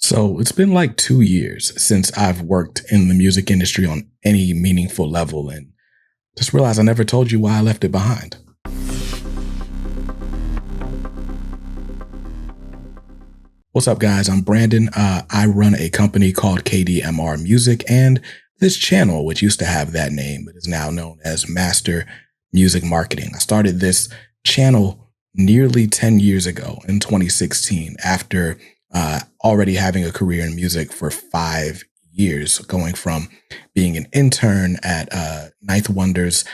So it's been like 2 years since I've worked in the music industry on any meaningful level, and just realized I never told you why I left it behind. What's up, guys? I'm Brandon. I run a company called KDMR Music, and this channel, which used to have that name, but is now known as Master Music Marketing. I started this channel nearly 10 years ago in 2016 after already having a career in music for 5 years, going from being an intern at Ninth Wonder's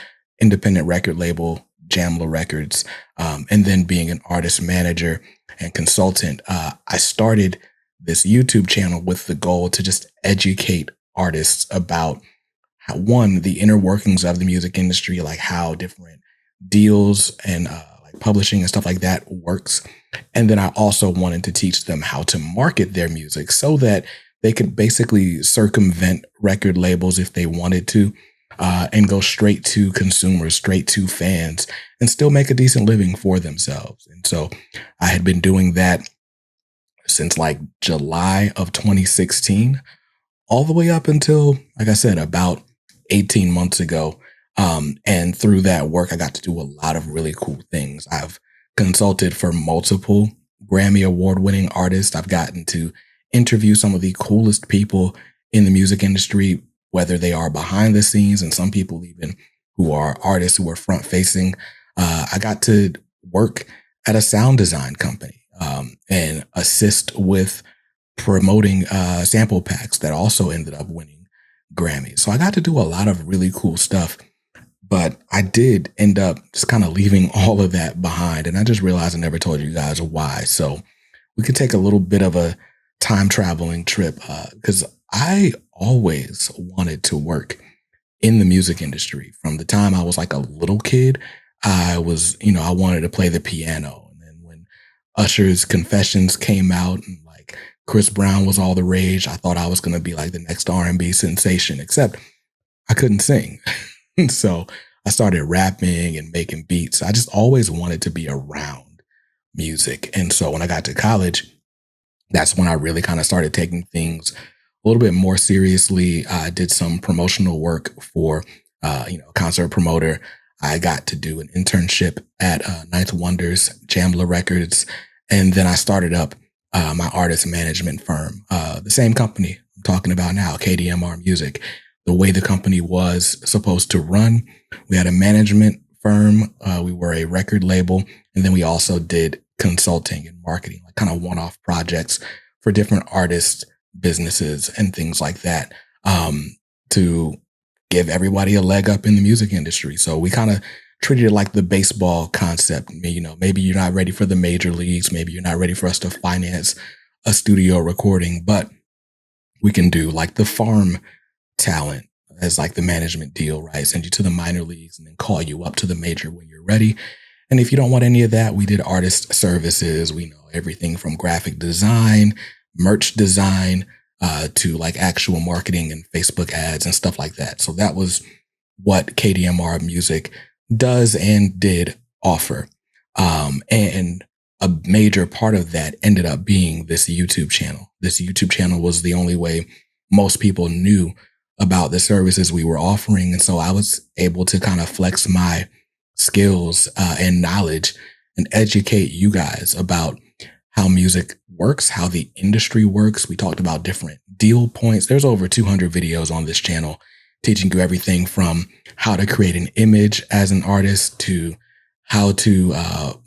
independent record label, Jamla Records, and then being an artist manager and consultant. I started this YouTube channel with the goal to just educate artists about one, the inner workings of the music industry, like how different deals and like publishing and stuff like that works. And then I also wanted to teach them how to market their music so that they could basically circumvent record labels if they wanted to, and go straight to consumers, straight to fans, and still make a decent living for themselves. And so I had been doing that since like July of 2016, all the way up until, like I said, about 18 months ago. And through that work, I got to do a lot of really cool things. I've consulted for multiple Grammy Award winning artists. I've gotten to interview some of the coolest people in the music industry, whether they are behind the scenes and some people even who are artists who are front facing. I got to work at a sound design company and assist with promoting sample packs that also ended up winning Grammys. So I got to do a lot of really cool stuff, but I did end up just kind of leaving all of that behind. And I just realized I never told you guys why. So we could take a little bit of a time traveling trip because I always wanted to work in the music industry. From the time I was like a little kid, I wanted to play the piano. And then when Usher's Confessions came out and like Chris Brown was all the rage, I thought I was going to be like the next R&B sensation, except I couldn't sing. So I started rapping and making beats. I just always wanted to be around music. And so when I got to college, that's when I really kind of started taking things a little bit more seriously. I did some promotional work for, a concert promoter. I got to do an internship at Ninth Wonder's Jamla Records. And then I started up my artist management firm, the same company I'm talking about now, KDMR Music. The way the company was supposed to run, we had a management firm, we were a record label, and then we also did consulting and marketing, like kind of one-off projects for different artists, businesses, and things like that, to give everybody a leg up in the music industry. So we kind of treated it like the baseball concept. Maybe you're not ready for the major leagues. Maybe you're not ready for us to finance a studio recording, but we can do like the farm talent as like the management deal, right? Send you to the minor leagues and then call you up to the major when you're ready. And if you don't want any of that, we did artist services. We know everything from graphic design, merch design, to like actual marketing and Facebook ads and stuff like that. So that was what KDMR Music does and did offer. And a major part of that ended up being this YouTube channel. This YouTube channel was the only way most people knew about the services we were offering. And so I was able to kind of flex my skills and knowledge and educate you guys about how music works, how the industry works. We talked about different deal points. There's over 200 videos on this channel teaching you everything from how to create an image as an artist to how to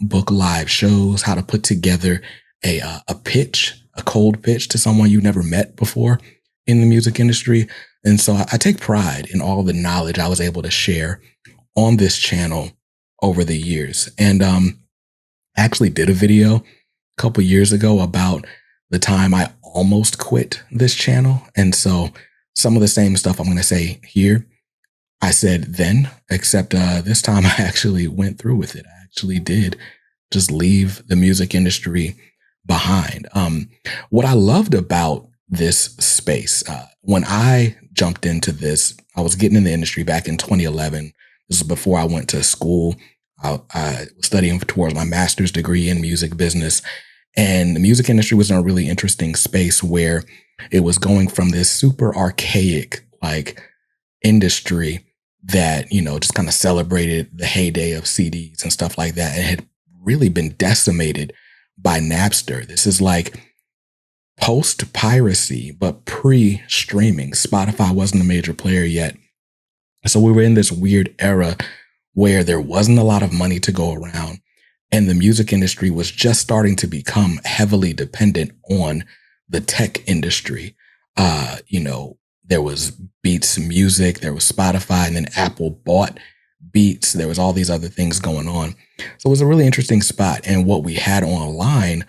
book live shows, how to put together a pitch, a cold pitch to someone you've never met before in the music industry. And so I take pride in all the knowledge I was able to share on this channel over the years. And I actually did a video a couple years ago about the time I almost quit this channel. And so some of the same stuff I'm going to say here, I said then, except this time I actually went through with it. I actually did just leave the music industry behind. What I loved about this space, when I jumped into this, I was getting in the industry back in 2011. This was before I went to school. I was studying towards my master's degree in music business. And the music industry was in a really interesting space where it was going from this super archaic, like, industry that, just kind of celebrated the heyday of CDs and stuff like that, and had really been decimated by Napster. This is like post piracy, but pre streaming. Spotify wasn't a major player yet. So we were in this weird era where there wasn't a lot of money to go around, and the music industry was just starting to become heavily dependent on the tech industry. There was Beats Music, there was Spotify, and then Apple bought Beats. There was all these other things going on. So it was a really interesting spot. And what we had online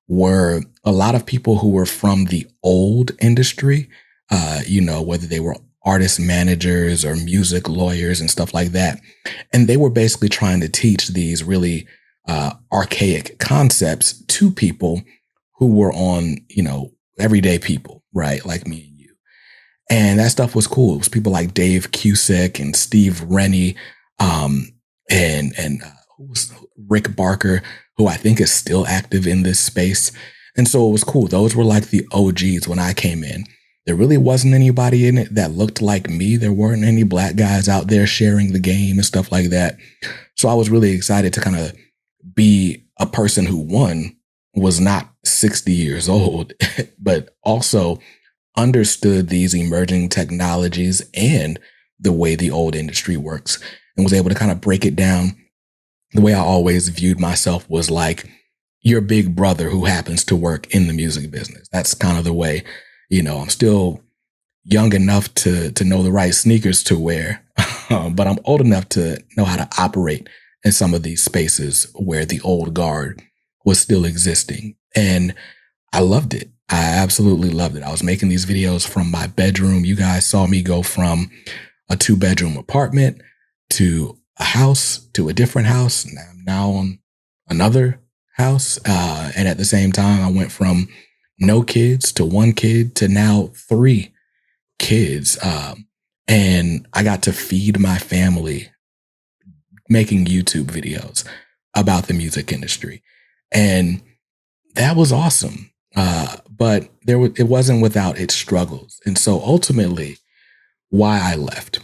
were a lot of people who were from the old industry, whether they were artist managers or music lawyers and stuff like that. And they were basically trying to teach these really archaic concepts to people who were on, everyday people, right? Like me and you. And that stuff was cool. It was people like Dave Cusick and Steve Rennie, and who was Rick Barker, who I think is still active in this space. And so it was cool. Those were like the OGs when I came in. There really wasn't anybody in it that looked like me. There weren't any black guys out there sharing the game and stuff like that. So I was really excited to kind of be a person who, one, was not 60 years old, but also understood these emerging technologies and the way the old industry works, and was able to kind of break it down. The way I always viewed myself was like your big brother who happens to work in the music business. That's kind of the way, I'm still young enough to know the right sneakers to wear, but I'm old enough to know how to operate in some of these spaces where the old guard was still existing. And I loved it. I absolutely loved it. I was making these videos from my bedroom. You guys saw me go from a 2-bedroom apartment to a house to a different house. And I'm now on another house. And at the same time, I went from no kids to 1 kid to now 3 kids. And I got to feed my family making YouTube videos about the music industry. And that was awesome. But it wasn't without its struggles. And so ultimately, why I left.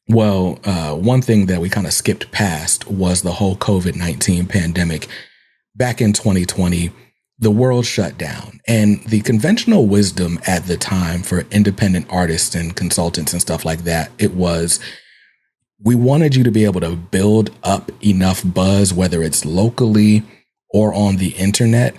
Well, one thing that we kind of skipped past was the whole COVID-19 pandemic. Back in 2020, the world shut down. And the conventional wisdom at the time for independent artists and consultants and stuff like that, it was, we wanted you to be able to build up enough buzz, whether it's locally or on the internet,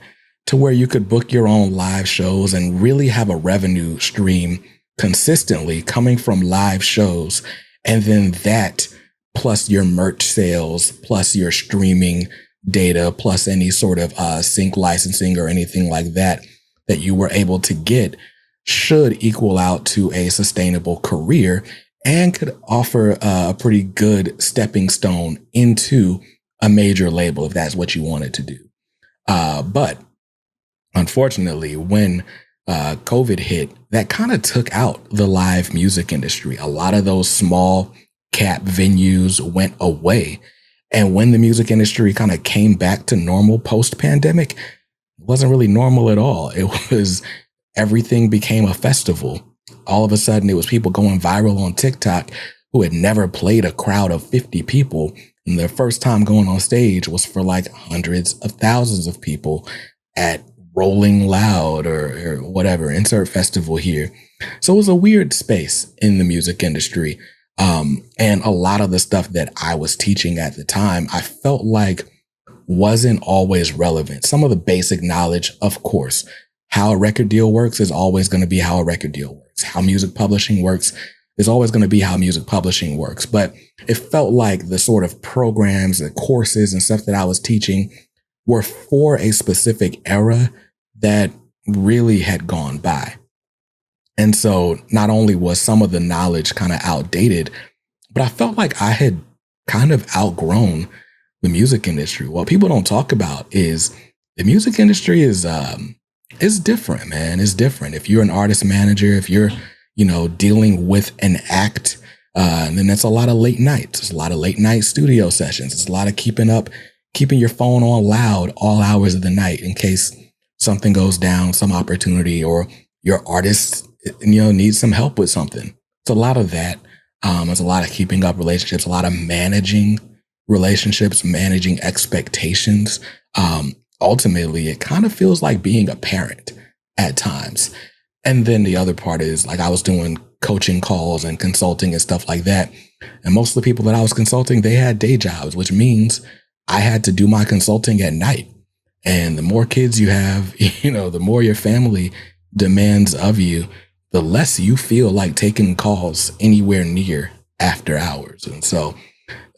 to where you could book your own live shows and really have a revenue stream consistently coming from live shows. And then that, plus your merch sales, plus your streaming data, plus any sort of sync licensing or anything like that you were able to get, should equal out to a sustainable career and could offer a pretty good stepping stone into a major label if that's what you wanted to do. But unfortunately, when COVID hit, that kind of took out the live music industry. A lot of those small cap venues went away. And when the music industry kind of came back to normal post-pandemic, it wasn't really normal at all. It was, everything became a festival. All of a sudden, it was people going viral on TikTok who had never played a crowd of 50 people. And their first time going on stage was for like hundreds of thousands of people at Rolling Loud or whatever, insert festival here. So it was a weird space in the music industry. And a lot of the stuff that I was teaching at the time, I felt like wasn't always relevant. Some of the basic knowledge, of course, how a record deal works is always going to be how a record deal works. How music publishing works is always going to be how music publishing works. But it felt like the sort of programs and courses and stuff that I was teaching were for a specific era that really had gone by. And so not only was some of the knowledge kind of outdated, but I felt like I had kind of outgrown the music industry. What people don't talk about is the music industry is different, man. It's different. If you're an artist manager, if you're, dealing with an act, then that's a lot of late nights. It's a lot of late night studio sessions. It's a lot of keeping your phone on loud all hours of the night in case something goes down, some opportunity, or your artist, needs some help with something. It's a lot of that. It's a lot of keeping up relationships, a lot of managing relationships, managing expectations. Ultimately, it kind of feels like being a parent at times. And then the other part is like I was doing coaching calls and consulting and stuff like that. And most of the people that I was consulting, they had day jobs, which means I had to do my consulting at night. And the more kids you have, the more your family demands of you, the less you feel like taking calls anywhere near after hours. And so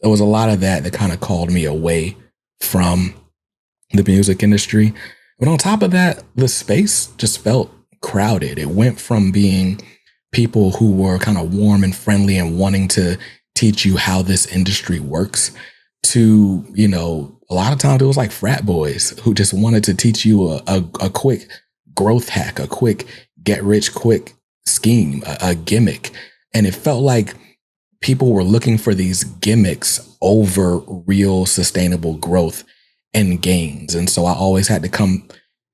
there was a lot of that that kind of called me away from the music industry. But on top of that, the space just felt crowded. It went from being people who were kind of warm and friendly and wanting to teach you how this industry works to, a lot of times it was like frat boys who just wanted to teach you a quick growth hack, a quick get rich quick scheme, a gimmick. And it felt like people were looking for these gimmicks over real sustainable growth and gains. And so I always had to come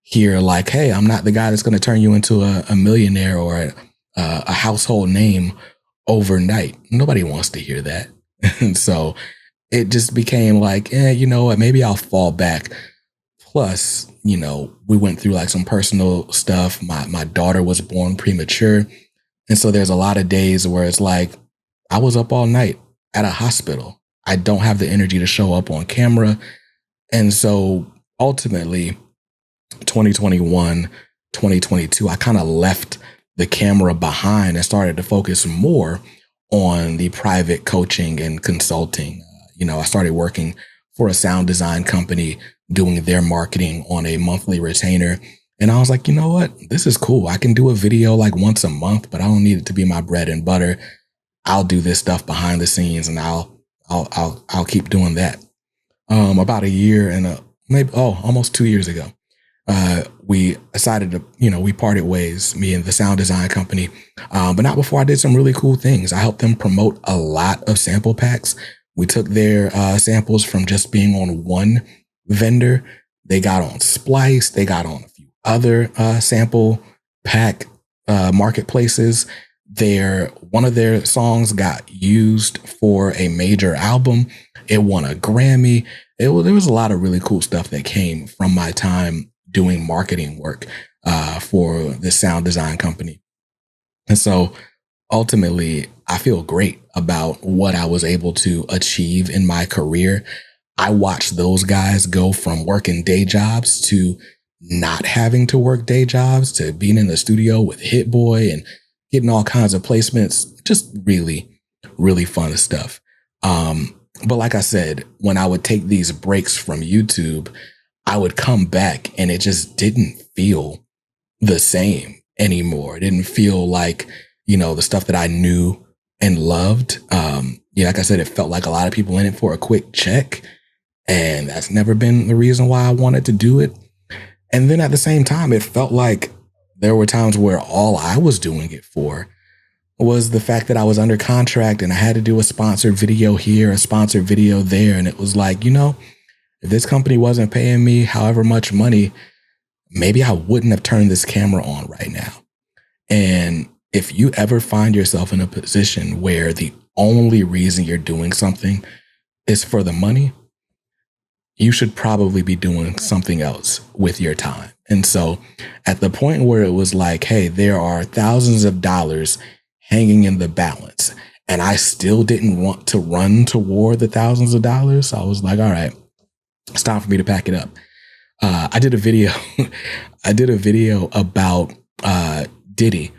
here like, hey, I'm not the guy that's going to turn you into a millionaire or a household name overnight. Nobody wants to hear that. And so it just became like, you know what, maybe I'll fall back. Plus, we went through like some personal stuff. My daughter was born premature. And so there's a lot of days where it's like, I was up all night at a hospital. I don't have the energy to show up on camera. And so ultimately, 2021, 2022, I kind of left the camera behind and started to focus more on the private coaching and consulting. I started working for a sound design company doing their marketing on a monthly retainer. And I was like, you know what? This is cool. I can do a video like once a month, but I don't need it to be my bread and butter. I'll do this stuff behind the scenes and I'll keep doing that. About a year and almost 2 years ago, we decided to, we parted ways, me and the sound design company. But not before I did some really cool things. I helped them promote a lot of sample packs. We took their samples from just being on one vendor. They got on Splice. They got on a few other sample pack marketplaces. One of their songs got used for a major album. It won a Grammy. There was a lot of really cool stuff that came from my time doing marketing work for the sound design company. And so ultimately, I feel great about what I was able to achieve in my career. I watched those guys go from working day jobs to not having to work day jobs to being in the studio with Hit Boy and getting all kinds of placements. Just really, really fun stuff. But like I said, when I would take these breaks from YouTube, I would come back and it just didn't feel the same anymore. It didn't feel like, the stuff that I knew and loved. Like I said, it felt like a lot of people in it for a quick check. And that's never been the reason why I wanted to do it. And then at the same time, it felt like there were times where all I was doing it for was the fact that I was under contract and I had to do a sponsored video here, a sponsored video there. And it was like, if this company wasn't paying me however much money, maybe I wouldn't have turned this camera on right now. And if you ever find yourself in a position where the only reason you're doing something is for the money, you should probably be doing something else with your time. And so at the point where it was like, hey, there are thousands of dollars hanging in the balance, and I still didn't want to run toward the thousands of dollars, I was like, all right, it's time for me to pack it up. I did a video. I did a video about Diddy.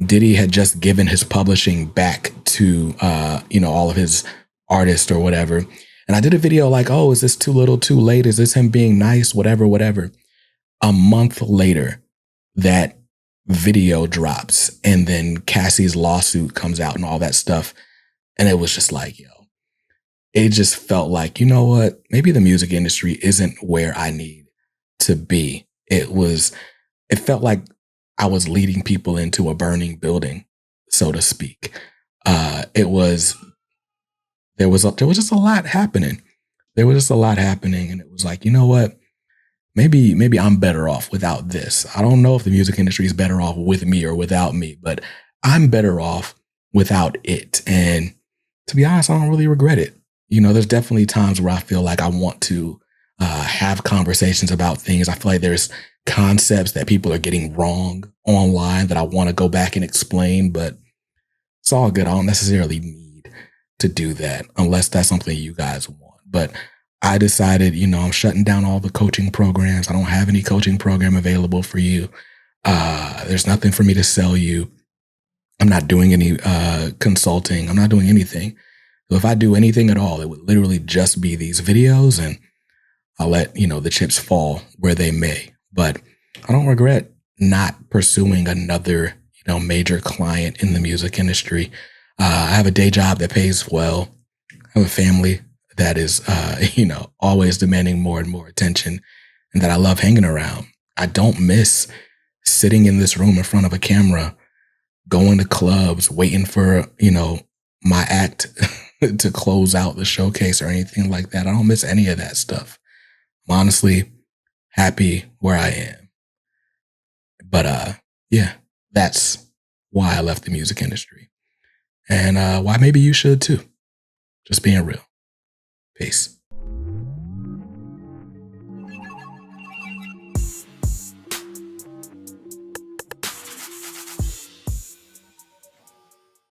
Diddy had just given his publishing back to all of his artists or whatever. And I did a video like, oh, is this too little, too late? Is this him being nice? Whatever. A month later, that video drops, and then Cassie's lawsuit comes out and all that stuff. And it was just like, it just felt like, you know what? Maybe the music industry isn't where I need to be. It felt like I was leading people into a burning building, so to speak. There was just a lot happening. And it was like, you know what? maybe I'm better off without this. I don't know if the music industry is better off with me or without me, but I'm better off without it. And to be honest, I don't really regret it. There's definitely times where I feel like I want to have conversations about things. I feel like there's concepts that people are getting wrong online that I want to go back and explain, but it's all good. I don't necessarily need to do that unless that's something you guys want. But I decided, I'm shutting down all the coaching programs. I don't have any coaching program available for you. There's nothing for me to sell you. I'm not doing any consulting. I'm not doing anything. So if I do anything at all, it would literally just be these videos, and I'll let, the chips fall where they may. But I don't regret not pursuing another, major client in the music industry. I have a day job that pays well. I have a family that is, always demanding more and more attention, and that I love hanging around. I don't miss sitting in this room in front of a camera, going to clubs, waiting for, my act to close out the showcase or anything like that. I don't miss any of that stuff. I'm honestly happy where I am. But yeah, that's why I left the music industry. And why maybe you should too. Just being real. Peace.